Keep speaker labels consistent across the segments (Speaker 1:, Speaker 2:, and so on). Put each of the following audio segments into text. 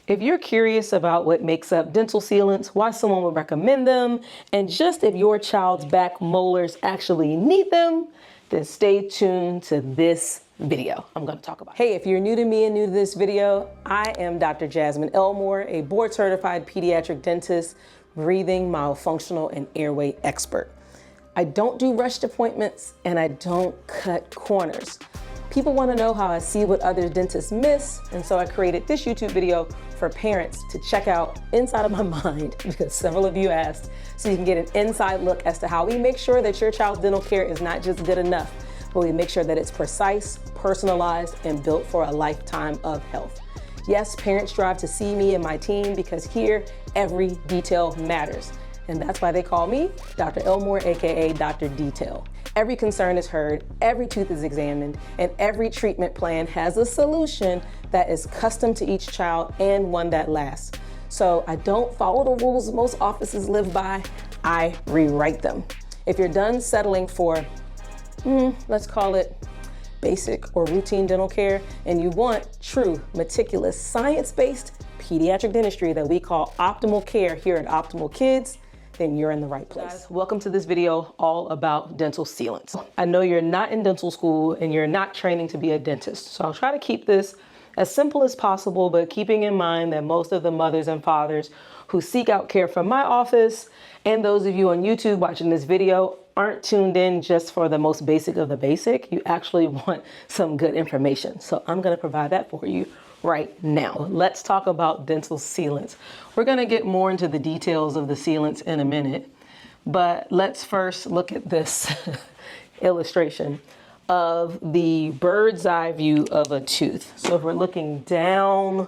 Speaker 1: If you're curious about what makes up dental sealants, why someone would recommend them, and just if your child's back molars actually need them, then stay tuned to this video. I'm going to talk about it. Hey, if you're new to me and new to this video, I am Dr. Jasmine Elmore, a board certified pediatric dentist, breathing, myofunctional, and airway expert. I don't do rushed appointments and I don't cut corners. People want to know how I see what other dentists miss, and so I created this YouTube video for parents to check out inside of my mind, because several of you asked, so you can get an inside look as to how we make sure that your child's dental care is not just good enough, but we make sure that it's precise, personalized, and built for a lifetime of health. Yes, parents strive to see me and my team because here, every detail matters. And that's why they call me Dr. Elmore, AKA Dr. Detail. Every concern is heard, every tooth is examined, and every treatment plan has a solution that is custom to each child and one that lasts. So I don't follow the rules most offices live by, I rewrite them. If you're done settling for, let's call it basic or routine dental care, and you want true, meticulous, science-based pediatric dentistry that we call optimal care here at Optimal Kids, then you're in the right place. Guys, welcome to this video all about dental sealants. I know you're not in dental school and you're not training to be a dentist, so I'll try to keep this as simple as possible, but keeping in mind that most of the mothers and fathers who seek out care from my office and those of you on YouTube watching this video aren't tuned in just for the most basic of the basic. You actually want some good information. So I'm gonna provide that for you right now. Let's talk about dental sealants. We're gonna get more into the details of the sealants in a minute, but let's first look at this illustration of the bird's eye view of a tooth. So if we're looking down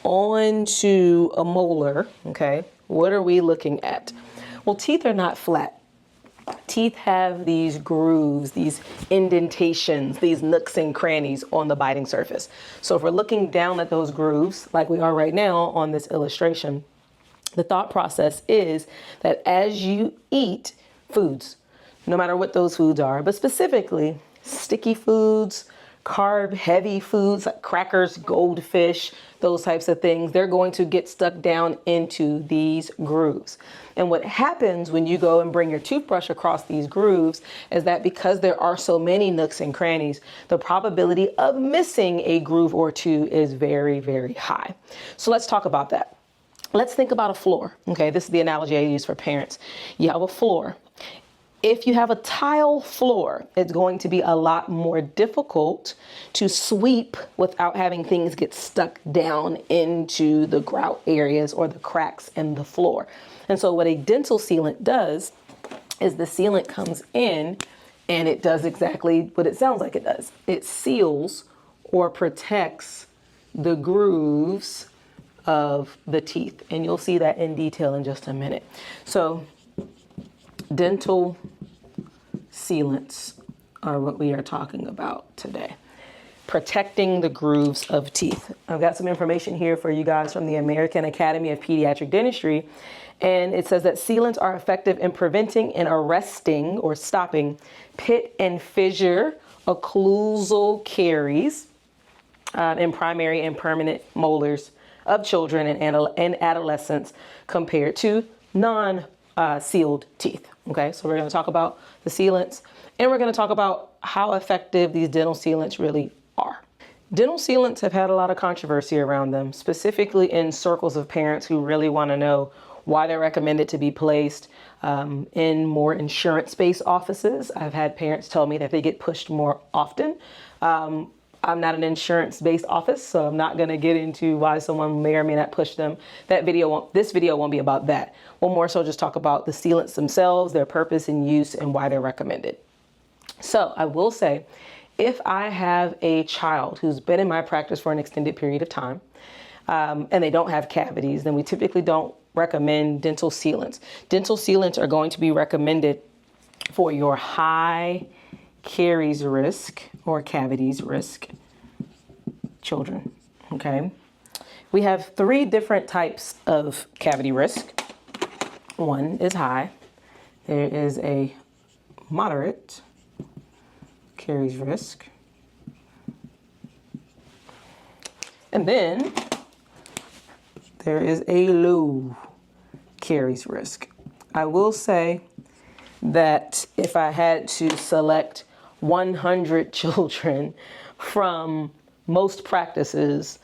Speaker 1: onto a molar, okay, what are we looking at? Well, teeth are not flat. Teeth have these grooves, these indentations, these nooks and crannies on the biting surface. So if we're looking down at those grooves, like we are right now on this illustration, the thought process is that as you eat foods, no matter what those foods are, but specifically sticky foods, carb heavy foods like crackers, goldfish, those types of things, they're going to get stuck down into these grooves. And what happens when you go and bring your toothbrush across these grooves is that because there are so many nooks and crannies, the probability of missing a groove or two is very, very high. So let's talk about that. Let's think about a floor. Okay, this is the analogy I use for parents. You have a floor. If you have a tile floor, it's going to be a lot more difficult to sweep without having things get stuck down into the grout areas or the cracks in the floor. And so what a dental sealant does is the sealant comes in and it does exactly what it sounds like it does. It seals or protects the grooves of the teeth. And you'll see that in detail in just a minute. So dental sealants are what we are talking about today. Protecting the grooves of teeth. I've got some information here for you guys from the American Academy of Pediatric Dentistry. And it says that sealants are effective in preventing and arresting or stopping pit and fissure occlusal caries in primary and permanent molars of children and adolescents compared to non-sealed teeth. Okay, so we're going to talk about the sealants and we're going to talk about how effective these dental sealants really are. Dental sealants have had a lot of controversy around them, specifically in circles of parents who really want to know why they're recommended to be placed in more insurance-based offices. I've had parents tell me that they get pushed more often. I'm not an insurance-based office, so I'm not going to get into why someone may or may not push them. This video won't be about that. We'll more so just talk about the sealants themselves, their purpose and use, and why they're recommended. So I will say, if I have a child who's been in my practice for an extended period of time, and they don't have cavities, then we typically don't recommend dental sealants. Dental sealants are going to be recommended for your high caries risk or cavities risk children. Okay, we have 3 different types of cavity risk. One is high, there is a moderate caries risk, and then there is a low caries risk. I will say that if I had to select 100 children from most practices,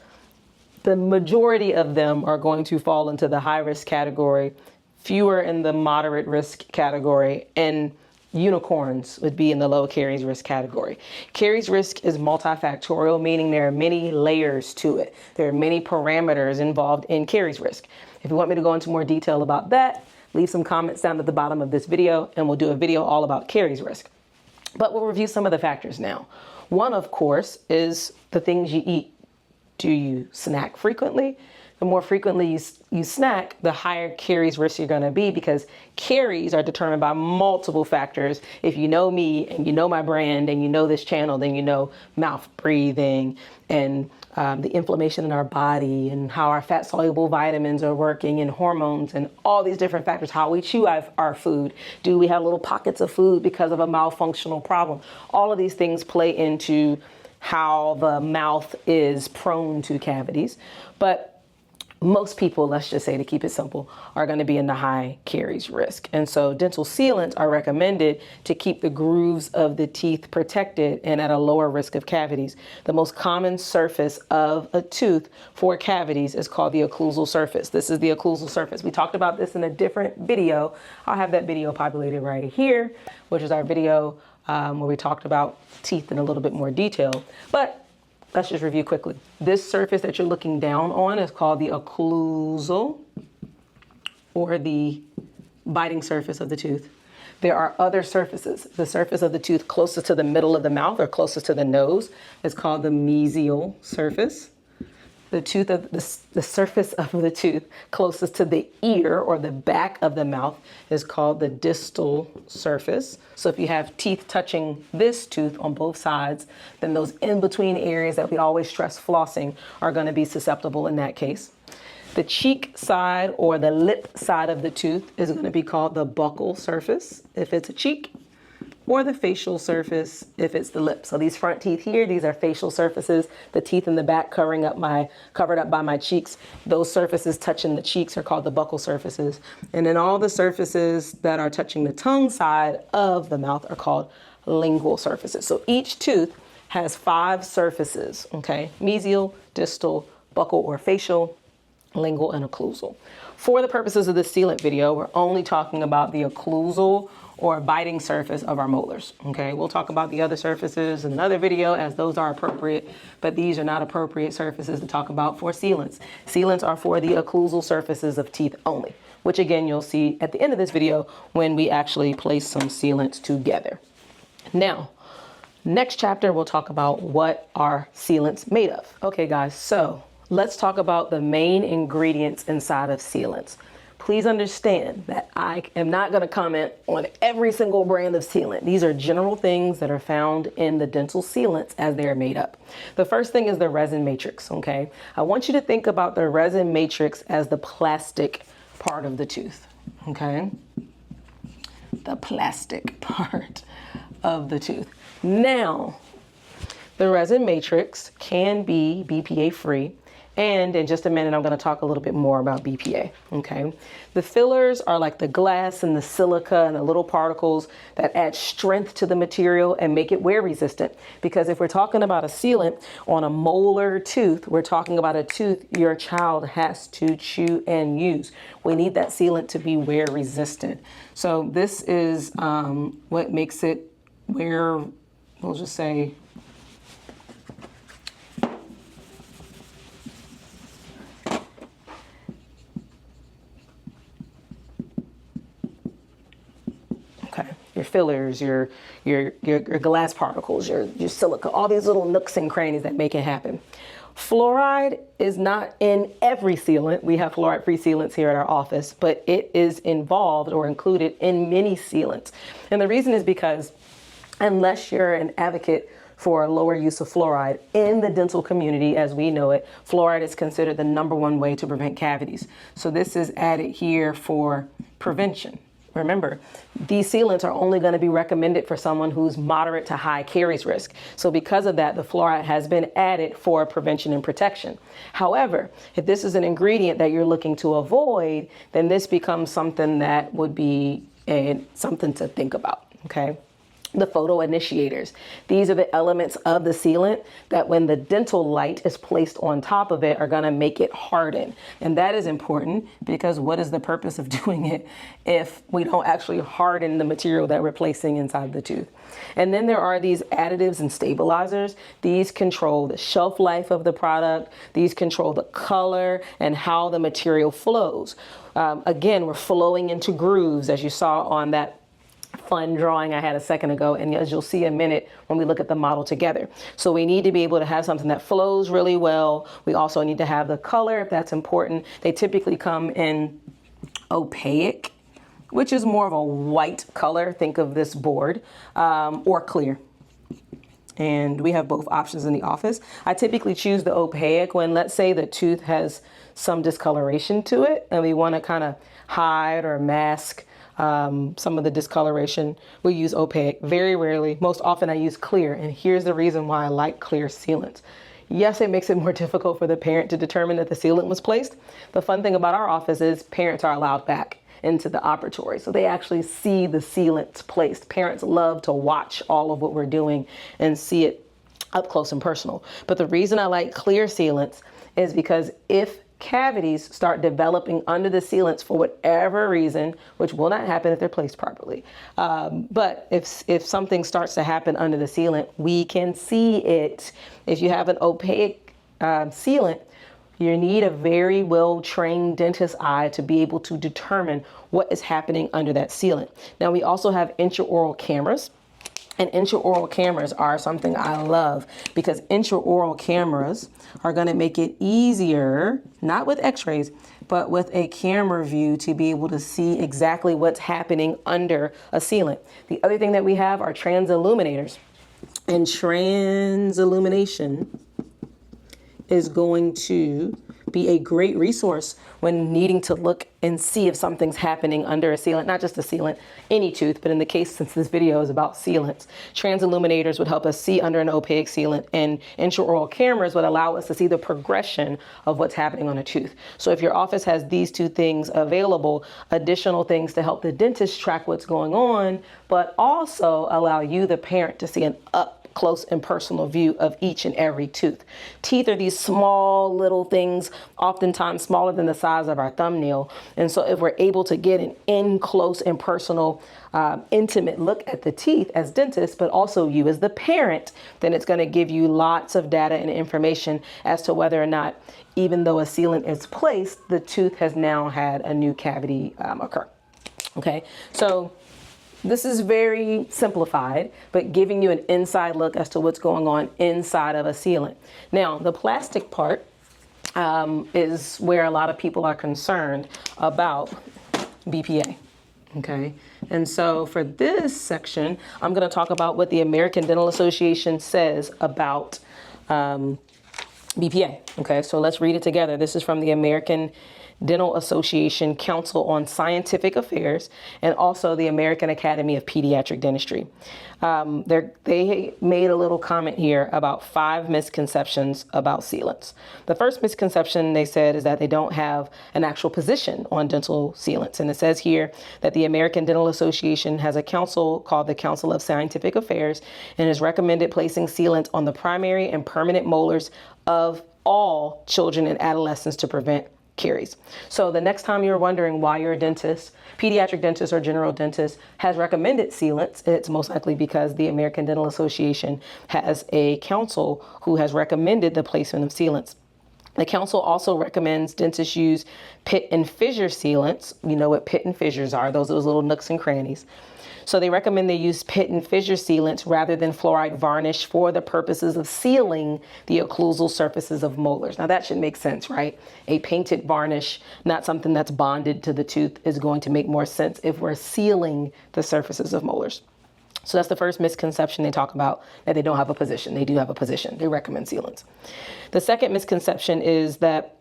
Speaker 1: the majority of them are going to fall into the high risk category, fewer in the moderate risk category, and unicorns would be in the low caries risk category. Caries risk is multifactorial, meaning there are many layers to it. There are many parameters involved in caries risk. If you want me to go into more detail about that, leave some comments down at the bottom of this video and we'll do a video all about caries risk. But we'll review some of the factors now. One, of course, is the things you eat. Do you snack frequently? The more frequently you snack, the higher caries risk you're going to be, because caries are determined by multiple factors. If you know me and you know my brand and you know this channel, then you know mouth breathing and the inflammation in our body and how our fat soluble vitamins are working and hormones and all these different factors, how we chew our food. Do we have little pockets of food because of a malfunctional problem? All of these things play into how the mouth is prone to cavities. But most people, let's just say to keep it simple, are going to be in the high caries risk. And so dental sealants are recommended to keep the grooves of the teeth protected and at a lower risk of cavities. The most common surface of a tooth for cavities is called the occlusal surface. This is the occlusal surface. We talked about this in a different video. I'll have that video populated right here, which is our video where we talked about teeth in a little bit more detail. But let's just review quickly. This surface that you're looking down on is called the occlusal, or the biting surface of the tooth. There are other surfaces. The surface of the tooth closest to the middle of the mouth or closest to the nose is called the mesial surface. The surface of the tooth closest to the ear or the back of the mouth is called the distal surface. So if you have teeth touching this tooth on both sides, then those in-between areas that we always stress flossing are going to be susceptible in that case. The cheek side or the lip side of the tooth is going to be called the buccal surface if it's a cheek, or the facial surface if it's the lip. So these front teeth here, these are facial surfaces. The teeth in the back covered up by my cheeks, those surfaces touching the cheeks are called the buccal surfaces. And then all the surfaces that are touching the tongue side of the mouth are called lingual surfaces. So each tooth has 5 surfaces, okay? Mesial, distal, buccal or facial, lingual, and occlusal. For the purposes of this sealant video, we're only talking about the occlusal or biting surface of our molars, okay? We'll talk about the other surfaces in another video as those are appropriate, but these are not appropriate surfaces to talk about for sealants. Sealants are for the occlusal surfaces of teeth only, which again, you'll see at the end of this video when we actually place some sealants together. Now, next chapter, we'll talk about what are sealants made of. Okay, guys, so let's talk about the main ingredients inside of sealants. Please understand that I am not going to comment on every single brand of sealant. These are general things that are found in the dental sealants as they are made up. The first thing is the resin matrix, okay? I want you to think about the resin matrix as the plastic part of the tooth, okay? The plastic part of the tooth. Now, the resin matrix can be BPA-free. And in just a minute, I'm going to talk a little bit more about BPA, okay? The fillers are like the glass and the silica and the little particles that add strength to the material and make it wear resistant. Because if we're talking about a sealant on a molar tooth, we're talking about a tooth your child has to chew and use. We need that sealant to be wear resistant. So this is what makes it wear, we'll just say, your fillers, your glass particles, your silica, all these little nooks and crannies that make it happen. Fluoride is not in every sealant. We have fluoride-free sealants here at our office, but it is involved or included in many sealants. And the reason is because unless you're an advocate for a lower use of fluoride in the dental community as we know it, fluoride is considered the #1 way to prevent cavities. So this is added here for prevention. Remember, these sealants are only going to be recommended for someone who's moderate to high caries risk. So because of that, the fluoride has been added for prevention and protection. However, if this is an ingredient that you're looking to avoid, then this becomes something that would be something to think about, okay? The photoinitiators. These are the elements of the sealant that when the dental light is placed on top of it are going to make it harden. And that is important because what is the purpose of doing it if we don't actually harden the material that we're placing inside the tooth? And then there are these additives and stabilizers. These control the shelf life of the product. These control the color and how the material flows. Again, we're flowing into grooves, as you saw on that fun drawing I had a second ago, and as you'll see in a minute when we look at the model together. So we need to be able to have something that flows really well. We also need to have the color if that's important. They typically come in opaque, which is more of a white color. Think of this board, or clear. And we have both options in the office. I typically choose the opaque when, let's say, the tooth has some discoloration to it and we want to kind of hide or mask some of the discoloration. We use opaque very rarely. Most often I use clear, and here's the reason why I like clear sealants. Yes, it makes it more difficult for the parent to determine that the sealant was placed. The fun thing about our office is parents are allowed back into the operatory, so they actually see the sealants placed. Parents love to watch all of what we're doing and see it up close and personal. But the reason I like clear sealants is because if cavities start developing under the sealants for whatever reason, which will not happen if they're placed properly. But if something starts to happen under the sealant, we can see it. If you have an opaque sealant, you need a very well-trained dentist eye to be able to determine what is happening under that sealant. Now, we also have intraoral cameras. And intraoral cameras are something I love because intraoral cameras are going to make it easier, not with x-rays, but with a camera view to be able to see exactly what's happening under a sealant. The other thing that we have are transilluminators. And transillumination is going to be a great resource when needing to look and see if something's happening under a sealant, not just a sealant, any tooth, but in the case, since this video is about sealants, transilluminators would help us see under an opaque sealant, and intraoral cameras would allow us to see the progression of what's happening on a tooth. So if your office has these two things available, additional things to help the dentist track what's going on, but also allow you, the parent, to see an close and personal view of each and every tooth. Teeth are these small little things, oftentimes smaller than the size of our thumbnail. And so if we're able to get an in close and personal, intimate look at the teeth as dentists, but also you as the parent, then it's going to give you lots of data and information as to whether or not, even though a sealant is placed, the tooth has now had a new cavity occur. Okay, so this is very simplified, but giving you an inside look as to what's going on inside of a sealant. Now, the plastic part is where a lot of people are concerned about BPA. Okay, and so for this section, I'm going to talk about what the American Dental Association says about BPA. Okay, so let's read it together. This is from the American Dental Association Council on Scientific Affairs and also the American Academy of Pediatric Dentistry. They made a little comment here about 5 misconceptions about sealants. The first misconception they said is that they don't have an actual position on dental sealants. And it says here that the American Dental Association has a council called the Council of Scientific Affairs and has recommended placing sealants on the primary and permanent molars of all children and adolescents to prevent caries. So the next time you're wondering why your dentist, pediatric dentist or general dentist has recommended sealants, it's most likely because the American Dental Association has a council who has recommended the placement of sealants. The council also recommends dentists use pit and fissure sealants. You know what pit and fissures are, those little nooks and crannies. So they recommend they use pit and fissure sealants rather than fluoride varnish for the purposes of sealing the occlusal surfaces of molars. Now that should make sense, right? A painted varnish, not something that's bonded to the tooth, is going to make more sense if we're sealing the surfaces of molars. So that's the first misconception they talk about, that they don't have a position. They do have a position. They recommend sealants. The second misconception is that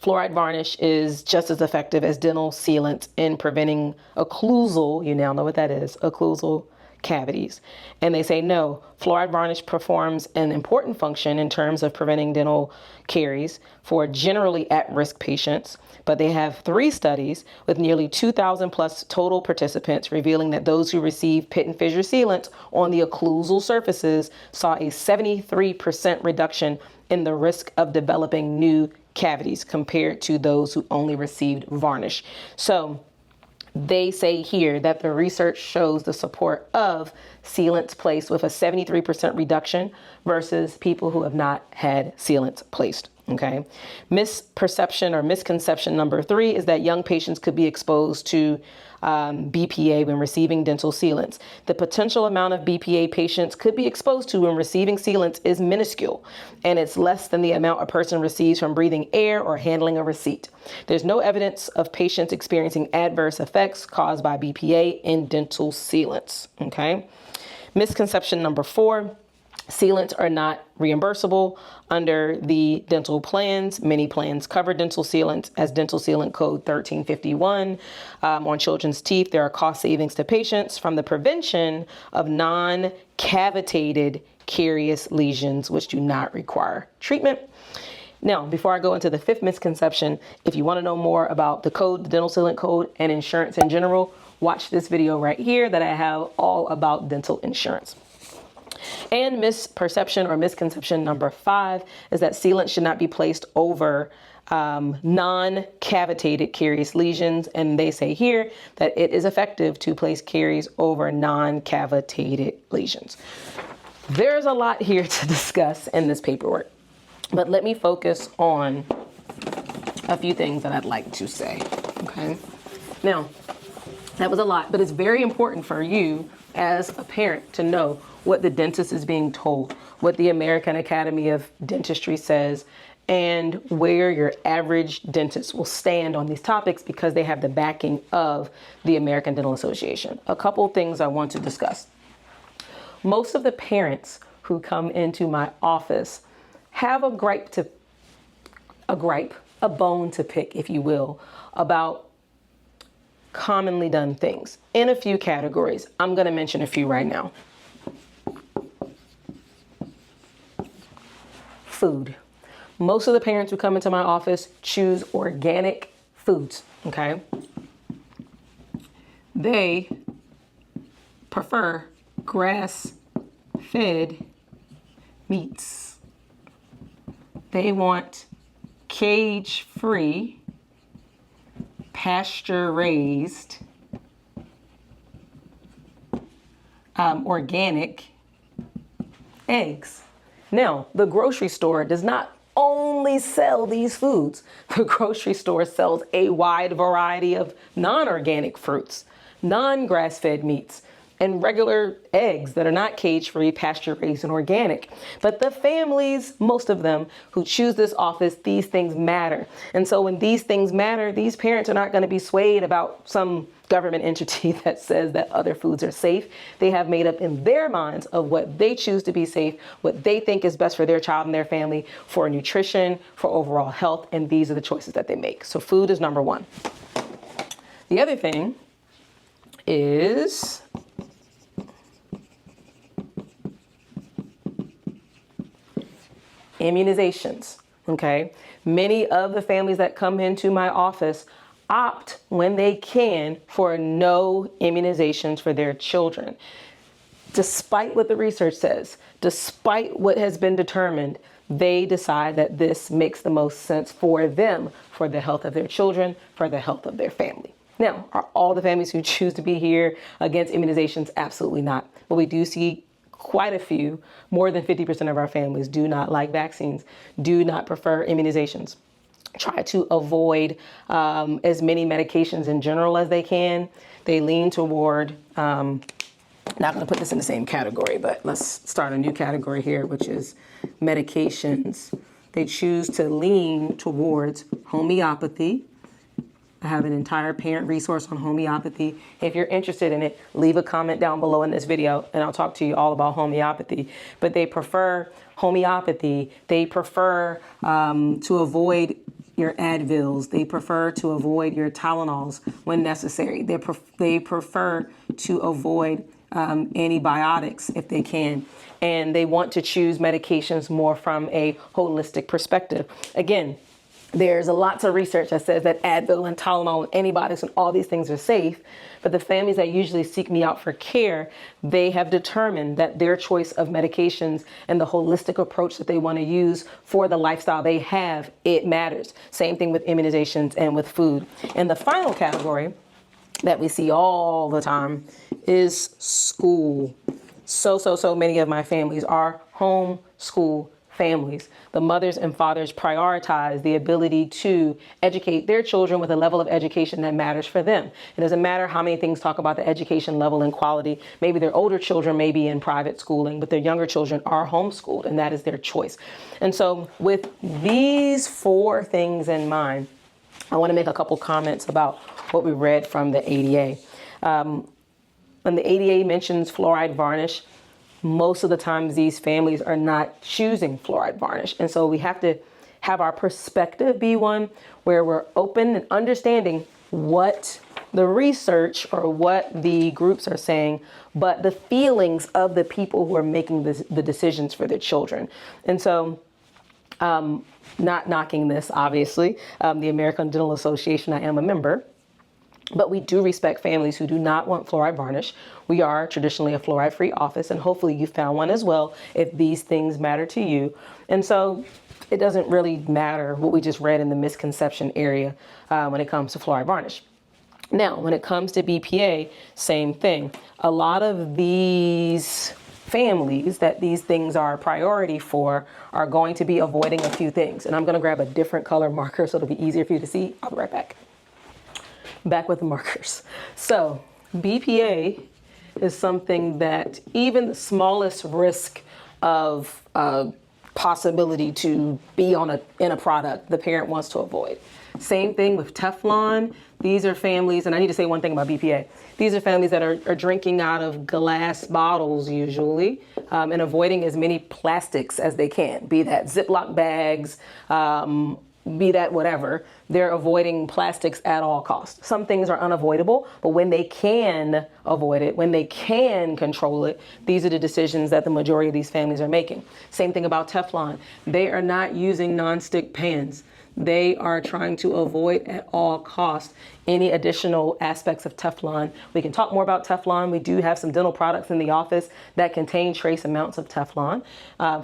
Speaker 1: Fluoride varnish is just as effective as dental sealant in preventing occlusal, you now know what that is, occlusal cavities. And they say no, fluoride varnish performs an important function in terms of preventing dental caries for generally at-risk patients. But they have 3 studies with nearly 2,000 plus total participants revealing that those who received pit and fissure sealant on the occlusal surfaces saw a 73% reduction in the risk of developing new cavities compared to those who only received varnish. So they say here that the research shows the support of sealants placed with a 73% reduction versus people who have not had sealants placed. Okay. Misperception or misconception number 3 is that young patients could be exposed to BPA when receiving dental sealants. The potential amount of BPA patients could be exposed to when receiving sealants is minuscule, and it's less than the amount a person receives from breathing air or handling a receipt. There's no evidence of patients experiencing adverse effects caused by BPA in dental sealants. Okay. Misconception number 4. Sealants are not reimbursable under the dental plans. Many plans cover dental sealants as dental sealant code 1351. On children's teeth, there are cost savings to patients from the prevention of non-cavitated carious lesions, which do not require treatment. Now, before I go into the 5th misconception, if you want to know more about the code, the dental sealant code, and insurance in general, watch this video right here that I have all about dental insurance. And misperception or misconception number 5 is that sealant should not be placed over non-cavitated carious lesions. And they say here that it is effective to place caries over non-cavitated lesions. There's a lot here to discuss in this paperwork, but let me focus on a few things that I'd like to say. Okay. Now, that was a lot, but it's very important for you as a parent to know what the dentist is being told, what the American Academy of Dentistry says, and where your average dentist will stand on these topics because they have the backing of the American Dental Association. A couple things I want to discuss. Most of the parents who come into my office have a bone to pick, if you will, about commonly done things in a few categories. I'm going to mention a few right now. Food. Most of the parents who come into my office choose organic foods, okay? They prefer grass-fed meats. They want cage-free, pasture-raised, organic eggs. Now, the grocery store does not only sell these foods. The grocery store sells a wide variety of non-organic fruits, non-grass-fed meats, and regular eggs that are not cage-free, pasture-raised, and organic. But the families, most of them, who choose this office, these things matter. And so when these things matter, these parents are not going to be swayed about some government entity that says that other foods are safe. They have made up in their minds of what they choose to be safe, what they think is best for their child and their family, for nutrition, for overall health, and these are the choices that they make. So food is number 1. The other thing is immunizations, okay? Many of the families that come into my office opt when they can for no immunizations for their children. Despite what the research says, despite what has been determined, they decide that this makes the most sense for them, for the health of their children, for the health of their family. Now, are all the families who choose to be here against immunizations? Absolutely not. But we do see quite a few, more than 50% of our families do not like vaccines, do not prefer immunizations. Try to avoid as many medications in general as they can. They lean toward, not going to put this in the same category, but let's start a new category here, which is medications. They choose to lean towards homeopathy. I have an entire parent resource on homeopathy. If you're interested in it, leave a comment down below in this video and I'll talk to you all about homeopathy. But they prefer homeopathy. They prefer to avoid your Advils. They prefer to avoid your Tylenols when necessary. They prefer to avoid antibiotics if they can. And they want to choose medications more from a holistic perspective. Again, there's lots of research that says that Advil and Tylenol and antibiotics and all these things are safe. But the families that usually seek me out for care, they have determined that their choice of medications and the holistic approach that they want to use for the lifestyle they have, it matters. Same thing with immunizations and with food. And the final category that we see all the time is school. So many of my families are homeschool families. The mothers and fathers prioritize the ability to educate their children with a level of education that matters for them. It doesn't matter how many things talk about the education level and quality. Maybe their older children may be in private schooling, but their younger children are homeschooled, and that is their choice. And so with these 4 things in mind, I want to make a couple comments about what we read from the ADA. When the ADA mentions fluoride varnish, most of the times these families are not choosing fluoride varnish. And so we have to have our perspective be one where we're open and understanding what the research or what the groups are saying, but the feelings of the people who are making the decisions for their children. And so not knocking this, obviously, the American Dental Association, I am a member. But we do respect families who do not want fluoride varnish. We are traditionally a fluoride-free office, and hopefully you found one as well if these things matter to you. And so it doesn't really matter what we just read in the misconception area when it comes to fluoride varnish. Now, when it comes to BPA, same thing. A lot of these families that these things are a priority for are going to be avoiding a few things. And I'm going to grab a different color marker so it'll be easier for you to see. I'll be right back. Back with the markers. So BPA is something that even the smallest risk of possibility to be in a product, the parent wants to avoid. Same thing with Teflon. These are families, and I need to say one thing about BPA. These are families that are drinking out of glass bottles usually, and avoiding as many plastics as they can, be that Ziploc bags, be that whatever. They're avoiding plastics at all costs. Some things are unavoidable, but when they can avoid it, when they can control it, these are the decisions that the majority of these families are making. Same thing about Teflon. They are not using nonstick pans. They are trying to avoid at all costs any additional aspects of Teflon. We can talk more about Teflon. We do have some dental products in the office that contain trace amounts of Teflon,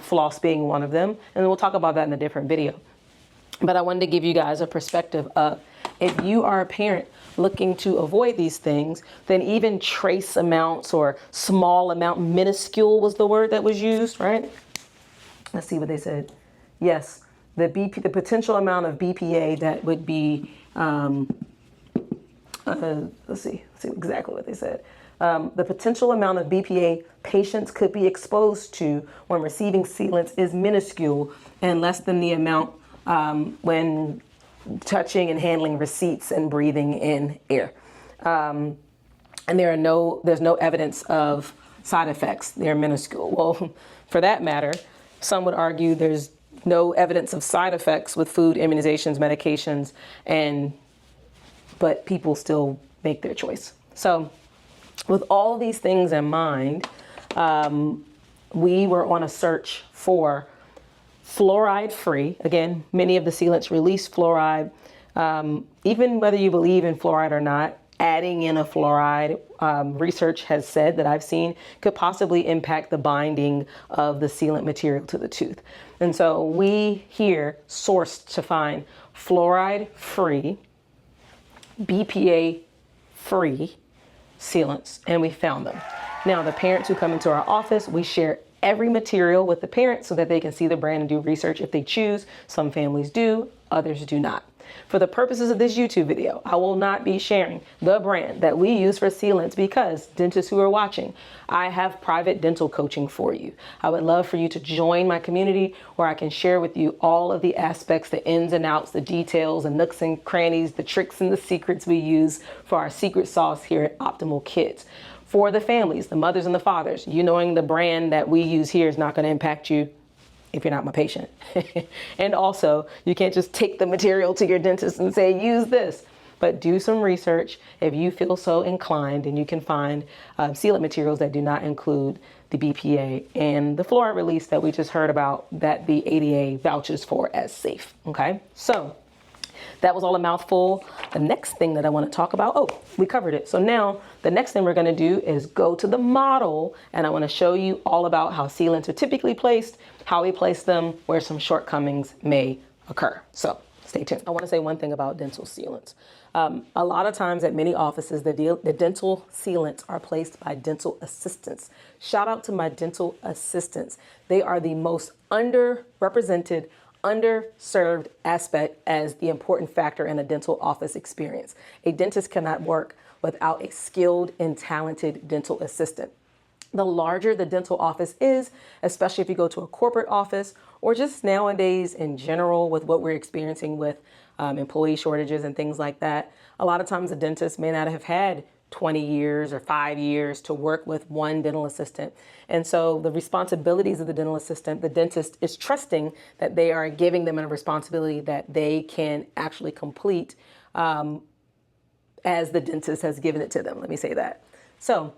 Speaker 1: floss being one of them, and we'll talk about that in a different video. But I wanted to give you guys a perspective of if you are a parent looking to avoid these things, then even trace amounts or small amount, minuscule was the word that was used, right? Let's see what they said. Yes, the potential amount of BPA that would be, let's see exactly what they said. The potential amount of BPA patients could be exposed to when receiving sealants is minuscule and less than the amount when touching and handling receipts and breathing in air. And there's no evidence of side effects. They're minuscule. Well, for that matter, some would argue there's no evidence of side effects with food, immunizations, medications, but people still make their choice. So with all these things in mind, we were on a search for fluoride-free. Again, many of the sealants release fluoride. Even whether you believe in fluoride or not, adding in a fluoride, research has said that I've seen could possibly impact the binding of the sealant material to the tooth. And so we here sourced to find fluoride-free, BPA-free sealants, and we found them. Now, the parents who come into our office, we share every material with the parents so that they can see the brand and do research if they choose. Some families do, others do not. For the purposes of this YouTube video, I will not be sharing the brand that we use for sealants because, dentists who are watching, I have private dental coaching for you. I would love for you to join my community where I can share with you all of the aspects, the ins and outs, the details, the nooks and crannies, the tricks and the secrets we use for our secret sauce here at Optimal Kids. For the families, the mothers and the fathers, you knowing the brand that we use here is not going to impact you if you're not my patient. And also, you can't just take the material to your dentist and say, use this. But do some research. If you feel so inclined, and you can find sealant materials that do not include the BPA and the fluoride release that we just heard about, that the ADA vouches for as safe. Okay, so that was all a mouthful. The next thing that I want to talk about, oh, we covered it. So now the next thing we're going to do is go to the model, and I want to show you all about how sealants are typically placed, how we place them, where some shortcomings may occur. So stay tuned. I want to say one thing about dental sealants. A lot of times at many offices, the dental sealants are placed by dental assistants. Shout out to my dental assistants. They are the most underrepresented, underserved aspect as the important factor in a dental office experience. A dentist cannot work without a skilled and talented dental assistant. The larger the dental office is, especially if you go to a corporate office or just nowadays in general with what we're experiencing with employee shortages and things like that, a lot of times a dentist may not have had 20 years or 5 years to work with one dental assistant. And so the responsibilities of the dental assistant, the dentist is trusting that they are giving them a responsibility that they can actually complete as the dentist has given it to them. Let me say that. So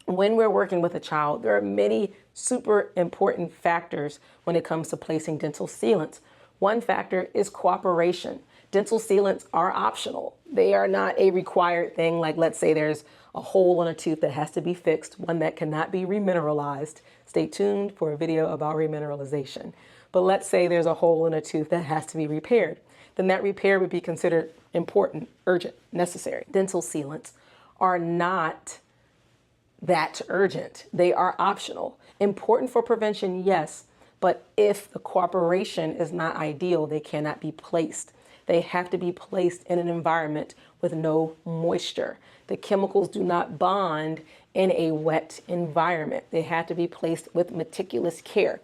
Speaker 1: when we're working with a child, there are many super important factors when it comes to placing dental sealants. One factor is cooperation. Dental sealants are optional. They are not a required thing. Like, let's say there's a hole in a tooth that has to be fixed, one that cannot be remineralized. Stay tuned for a video about remineralization. But let's say there's a hole in a tooth that has to be repaired. Then that repair would be considered important, urgent, necessary. Dental sealants are not that urgent. They are optional. Important for prevention, yes, but if the cooperation is not ideal, they cannot be placed. They have to be placed in an environment with no moisture. The chemicals do not bond in a wet environment. They have to be placed with meticulous care.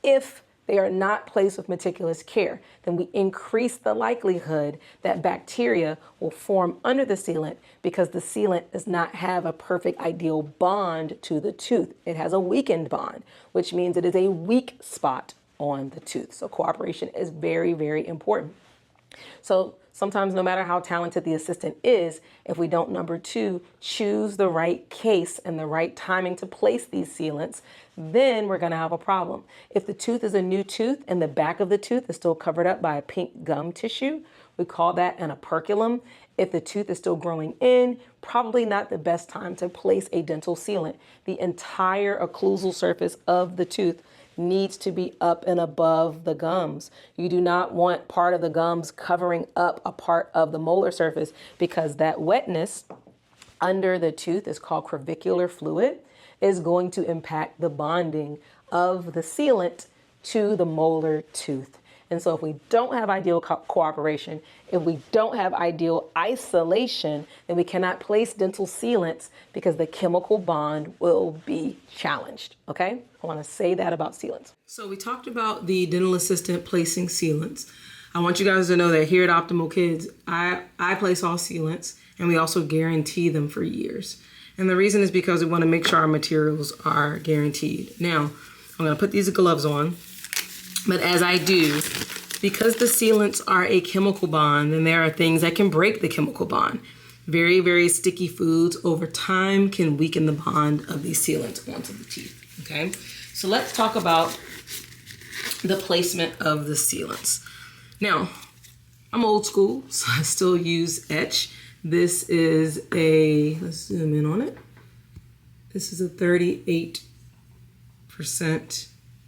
Speaker 1: If they are not placed with meticulous care, then we increase the likelihood that bacteria will form under the sealant because the sealant does not have a perfect ideal bond to the tooth. It has a weakened bond, which means it is a weak spot on the tooth. So cooperation is very, very important. So sometimes no matter how talented the assistant is, if we don't, number two, choose the right case and the right timing to place these sealants, then we're going to have a problem. If the tooth is a new tooth and the back of the tooth is still covered up by a pink gum tissue, we call that an operculum. If the tooth is still growing in, probably not the best time to place a dental sealant. The entire occlusal surface of the tooth needs to be up and above the gums. You do not want part of the gums covering up a part of the molar surface because that wetness under the tooth is called crevicular fluid, is going to impact the bonding of the sealant to the molar tooth. And so if we don't have ideal cooperation, if we don't have ideal isolation, then we cannot place dental sealants because the chemical bond will be challenged, okay? I want to say that about sealants. So we talked about the dental assistant placing sealants. I want you guys to know that here at Optimal Kids, I place all sealants, and we also guarantee them for years. And the reason is because we want to make sure our materials are guaranteed. Now, I'm going to put these gloves on. But as I do, because the sealants are a chemical bond, and there are things that can break the chemical bond. Very, very sticky foods over time can weaken the bond of these sealants onto the teeth, okay? So let's talk about the placement of the sealants. Now, I'm old school, so I still use etch. This is let's zoom in on it. This is a 38%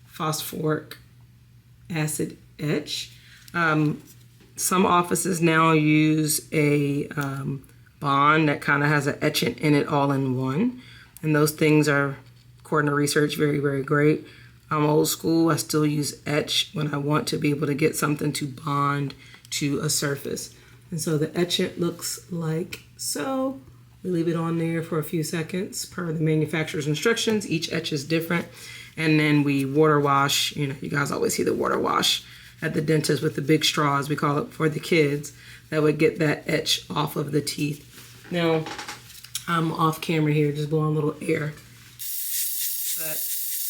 Speaker 1: phosphoric acid etch. Some offices now use a bond that kind of has an etchant in it all in one. And those things are, according to research, very, very great. I'm old school. I still use etch when I want to be able to get something to bond to a surface. And so the etchant looks like so. We leave it on there for a few seconds per the manufacturer's instructions. Each etch is different. And then we water wash. You know, you guys always see the water wash at the dentist with the big straws, we call it, for the kids, that would get that etch off of the teeth. Now, I'm off camera here, just blowing a little air. But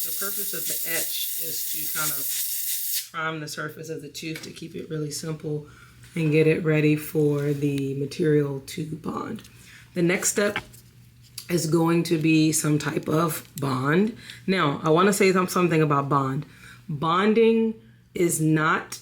Speaker 1: the purpose of the etch is to kind of prime the surface of the tooth to keep it really simple and get it ready for the material to bond. The next step is going to be some type of bond. Now, I want to say something about bond. Bonding is not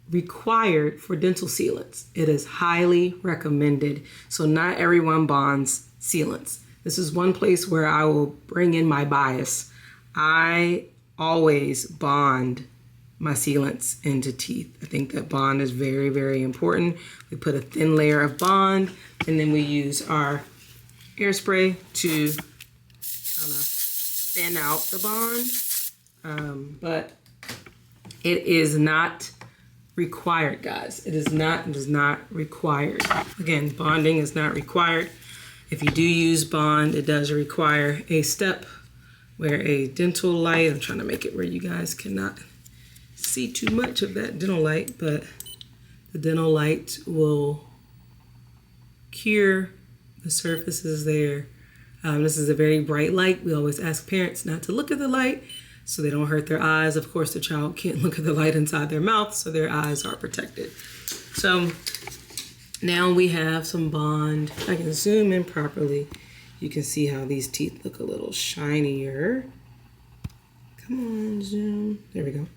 Speaker 1: required for dental sealants. It is highly recommended. So not everyone bonds sealants. This is one place where I will bring in my bias. I always bond my sealants into teeth. I think that bond is very, very important. We put a thin layer of bond, and then we use our hairspray to kind of thin out the bond. But it is not required, guys. It is not required. Again, bonding is not required. If you do use bond, it does require a step where a dental light, I'm trying to make it where you guys cannot see too much of that dental light, but the dental light will cure the surfaces there. This is a very bright light. We always ask parents not to look at the light so they don't hurt their eyes. Of course, the child can't look at the light inside their mouth, so their eyes are protected. So now we have some bond. I can zoom in properly. You can see how these teeth look a little shinier. Come on, zoom. There we go.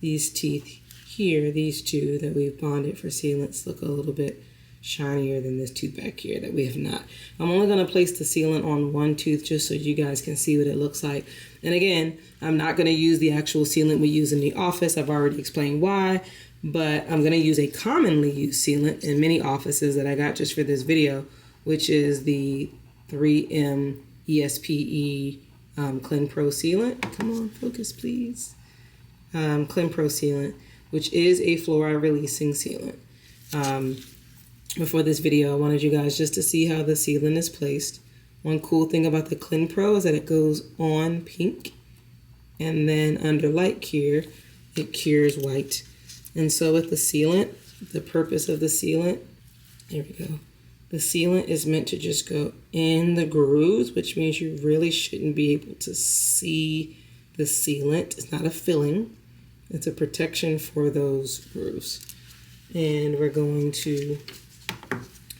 Speaker 1: These teeth here, these two that we've bonded for sealants, look a little bit shinier than this tooth back here that we have not. I'm only going to place the sealant on one tooth just so you guys can see what it looks like. And again, I'm not going to use the actual sealant we use in the office. I've already explained why, but I'm going to use a commonly used sealant in many offices that I got just for this video, which is the 3M ESPE ClinPro sealant. Come on, focus please. ClinPro sealant, which is a fluoride releasing sealant. Before this video, I wanted you guys just to see how the sealant is placed. One cool thing about the ClinPro is that it goes on pink, and then under light cure, it cures white. And so with the sealant, the purpose of the sealant, there we go. The sealant is meant to just go in the grooves, which means you really shouldn't be able to see the sealant. It's not a filling. It's a protection for those grooves. And we're going to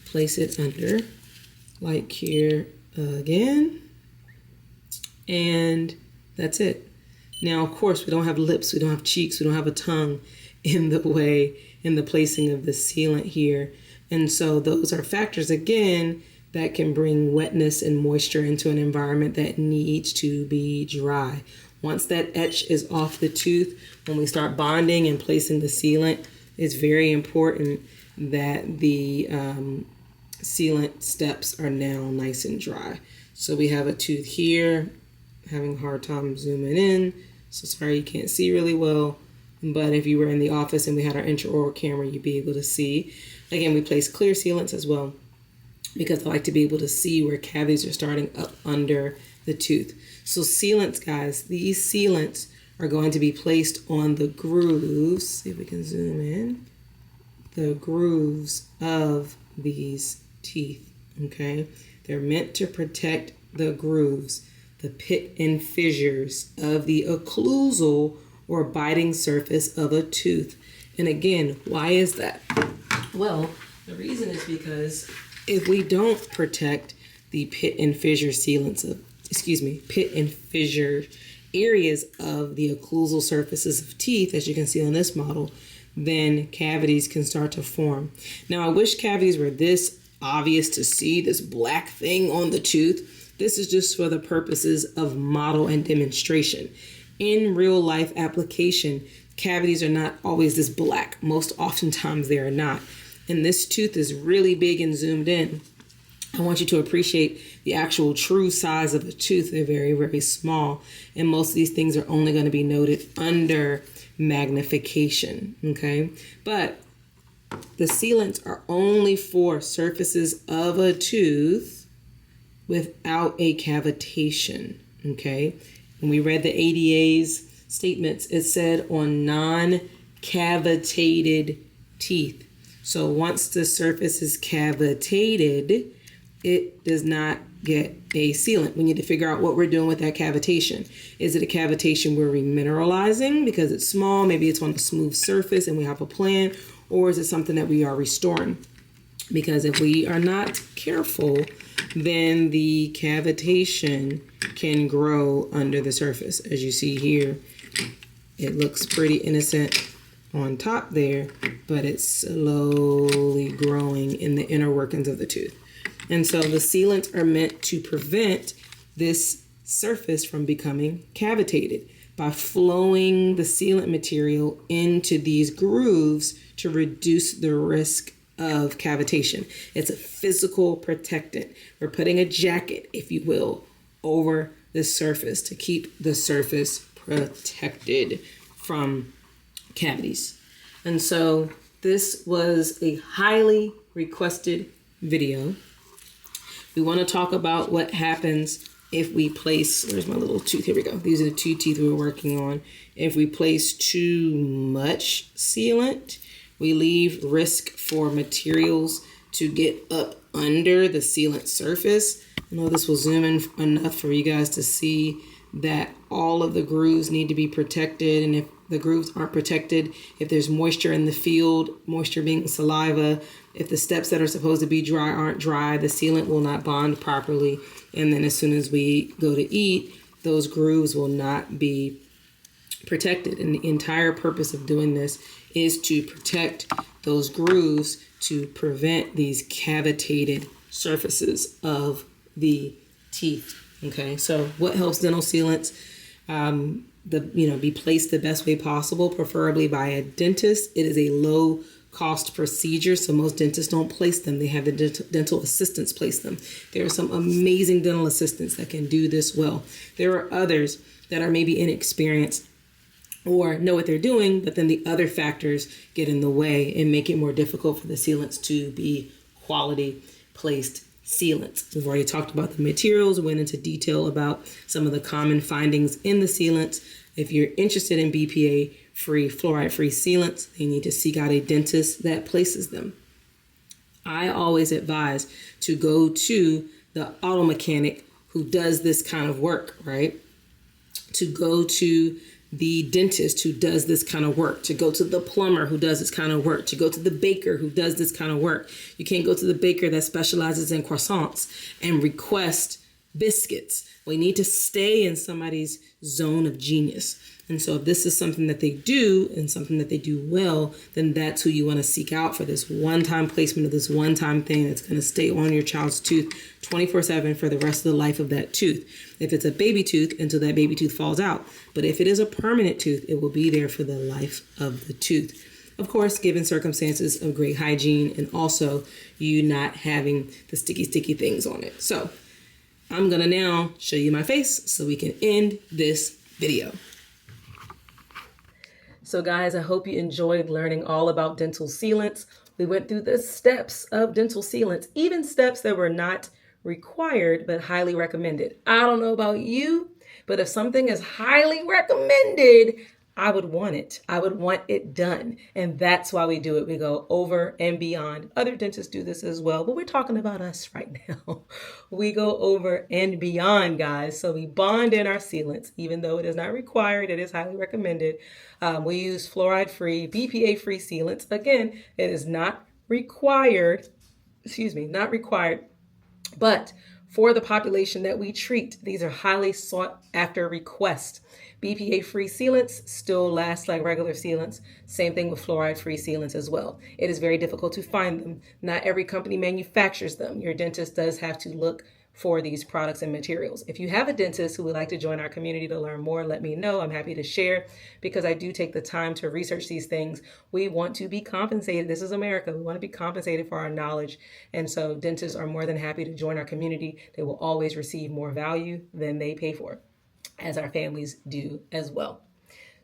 Speaker 1: place it under light cure again. And that's it. Now, of course, we don't have lips, we don't have cheeks, we don't have a tongue in the placing of the sealant here. And so those are factors, again, that can bring wetness and moisture into an environment that needs to be dry. Once that etch is off the tooth, when we start bonding and placing the sealant, it's very important that the sealant steps are now nice and dry. So we have a tooth here, having a hard time zooming in. So sorry you can't see really well, but if you were in the office and we had our intraoral camera, you'd be able to see. Again, we place clear sealants as well because I like to be able to see where cavities are starting up under the tooth. So sealants, guys, these sealants are going to be placed on the grooves. See if we can zoom in. The grooves of these teeth, okay? They're meant to protect the grooves, the pit and fissures of the occlusal or biting surface of a tooth. And again, why is that? Well, the reason is because if we don't protect the pit and fissure sealants of, pit and fissure areas of the occlusal surfaces of teeth, as you can see on this model, then cavities can start to form. Now, I wish cavities were this obvious to see, this black thing on the tooth. This is just for the purposes of model and demonstration. In real life application, cavities are not always this black. Most oftentimes they are not. And this tooth is really big and zoomed in. I want you to appreciate the actual true size of the tooth. They're very, very small. And most of these things are only going to be noted under magnification, okay? But the sealants are only for surfaces of a tooth without a cavitation, okay? When we read the ADA's statements, it said on non-cavitated teeth. So once the surface is cavitated, it does not get a sealant. We need to figure out what we're doing with that cavitation. Is it a cavitation we're remineralizing because it's small, maybe it's on a smooth surface and we have a plan, or is it something that we are restoring? Because if we are not careful, then the cavitation can grow under the surface. As you see here, it looks pretty innocent on top there, but it's slowly growing in the inner workings of the tooth. And so the sealants are meant to prevent this surface from becoming cavitated by flowing the sealant material into these grooves to reduce the risk of cavitation. It's a physical protectant. We're putting a jacket, if you will, over the surface to keep the surface protected from cavities. And so this was a highly requested video. We want to talk about what happens if we place, where's my little tooth? Here we go. These are the two teeth we were working on. If we place too much sealant, we leave risk for materials to get up under the sealant surface. I know this will zoom in enough for you guys to see that all of the grooves need to be protected. And if the grooves aren't protected, if there's moisture in the field, moisture being saliva, if the steps that are supposed to be dry aren't dry, the sealant will not bond properly. And then as soon as we go to eat, those grooves will not be protected. And the entire purpose of doing this is to protect those grooves to prevent these cavitated surfaces of the teeth. Okay, so what helps dental sealants be placed the best way possible, preferably by a dentist. It is a low cost procedure, so most dentists don't place them. They have the dental assistants place them. There are some amazing dental assistants that can do this well. There are others that are maybe inexperienced or know what they're doing, but then the other factors get in the way and make it more difficult for the sealants to be quality placed sealants. We've already talked about the materials, went into detail about some of the common findings in the sealants. If you're interested in BPA-free, fluoride-free sealants, you need to seek out a dentist that places them. I always advise to go to the auto mechanic who does this kind of work, right? To go to the dentist who does this kind of work, to go to the plumber who does this kind of work, to go to the baker who does this kind of work. You can't go to the baker that specializes in croissants and request biscuits. We need to stay in somebody's zone of genius. And so if this is something that they do and something that they do well, then that's who you want to seek out for this one-time placement of this one-time thing that's going to stay on your child's tooth 24/7 for the rest of the life of that tooth. If it's a baby tooth, until that baby tooth falls out. But if it is a permanent tooth, it will be there for the life of the tooth. Of course, given circumstances of great hygiene and also you not having the sticky things on it. So I'm going to now show you my face so we can end this video. So guys, I hope you enjoyed learning all about dental sealants. We went through the steps of dental sealants, even steps that were not required but highly recommended. I don't know about you, but if something is highly recommended, I would want it. I would want it done. And that's why we do it. We go over and beyond. Other dentists do this as well, but we're talking about us right now. We go over and beyond, guys. So we bond in our sealants, even though it is not required. It is highly recommended. We use fluoride-free, BPA-free sealants. Again, it is not required, not required, but for the population that we treat, these are highly sought after requests. BPA-free sealants still last like regular sealants. Same thing with fluoride-free sealants as well. It is very difficult to find them. Not every company manufactures them. Your dentist does have to look for these products and materials. If you have a dentist who would like to join our community to learn more, let me know. I'm happy to share because I do take the time to research these things. We want to be compensated. This is America. We want to be compensated for our knowledge. And so dentists are more than happy to join our community. They will always receive more value than they pay for, as our families do as well.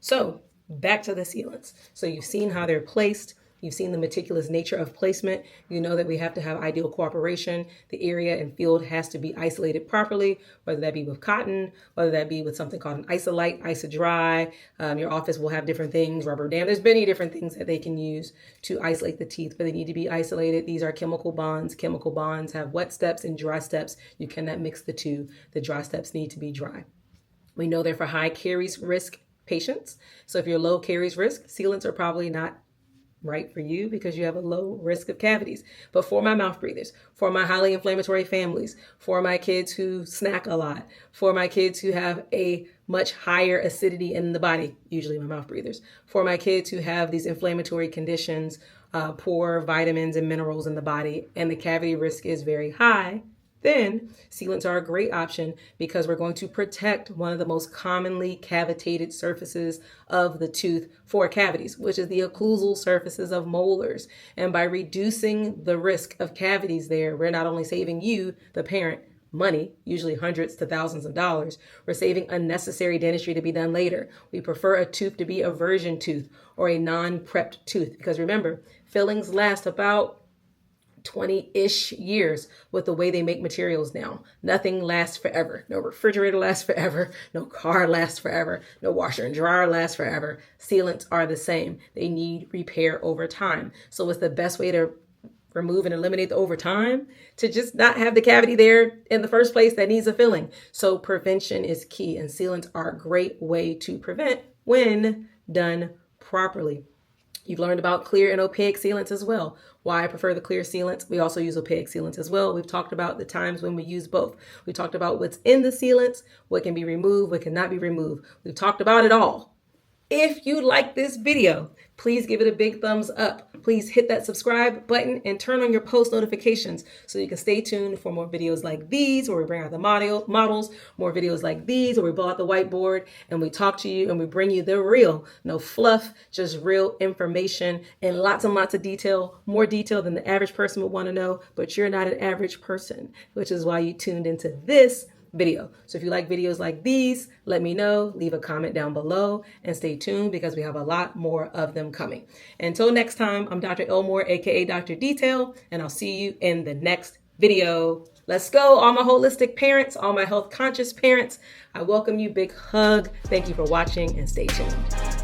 Speaker 1: So back to the sealants. So you've seen how they're placed. You've seen the meticulous nature of placement. You know that we have to have ideal cooperation. The area and field has to be isolated properly, whether that be with cotton, whether that be with something called an isolite, isodry. Your office will have different things, rubber dam. There's many different things that they can use to isolate the teeth, but they need to be isolated. These are chemical bonds. Chemical bonds have wet steps and dry steps. You cannot mix the two. The dry steps need to be dry. We know they're for high caries risk patients. So if you're low caries risk, sealants are probably not right for you because you have a low risk of cavities. But for my mouth breathers, for my highly inflammatory families, for my kids who snack a lot, for my kids who have a much higher acidity in the body, usually my mouth breathers, for my kids who have these inflammatory conditions, poor vitamins and minerals in the body, and the cavity risk is very high, then sealants are a great option because we're going to protect one of the most commonly cavitated surfaces of the tooth for cavities, which is the occlusal surfaces of molars. And by reducing the risk of cavities there, we're not only saving you, the parent, money, usually hundreds to thousands of dollars, we're saving unnecessary dentistry to be done later. We prefer a tooth to be a virgin tooth or a non-prepped tooth because remember, fillings last about 20-ish years with the way they make materials now. Nothing lasts forever. No refrigerator lasts forever. No car lasts forever. No washer and dryer lasts forever. Sealants are the same. They need repair over time. So what's the best way to remove and eliminate the over time? To just not have the cavity there in the first place that needs a filling. So prevention is key, and sealants are a great way to prevent when done properly. You've learned about clear and opaque sealants as well. Why I prefer the clear sealants. We also use opaque sealants as well. We've talked about the times when we use both. We talked about what's in the sealants, what can be removed, what cannot be removed. We've talked about it all. If you like this video, please give it a big thumbs up. Please hit that subscribe button and turn on your post notifications so you can stay tuned for more videos like these where we bring out the models, more videos like these where we pull out the whiteboard and we talk to you and we bring you the real, no fluff, just real information and lots of detail, more detail than the average person would want to know, but you're not an average person, which is why you tuned into this video. So if you like videos like these, let me know, leave a comment down below and stay tuned because we have a lot more of them coming. Until next time, I'm Dr. Elmore, aka Dr. Detail, and I'll see you in the next video. Let's go, all my holistic parents, all my health conscious parents. I welcome you, big hug. Thank you for watching and stay tuned.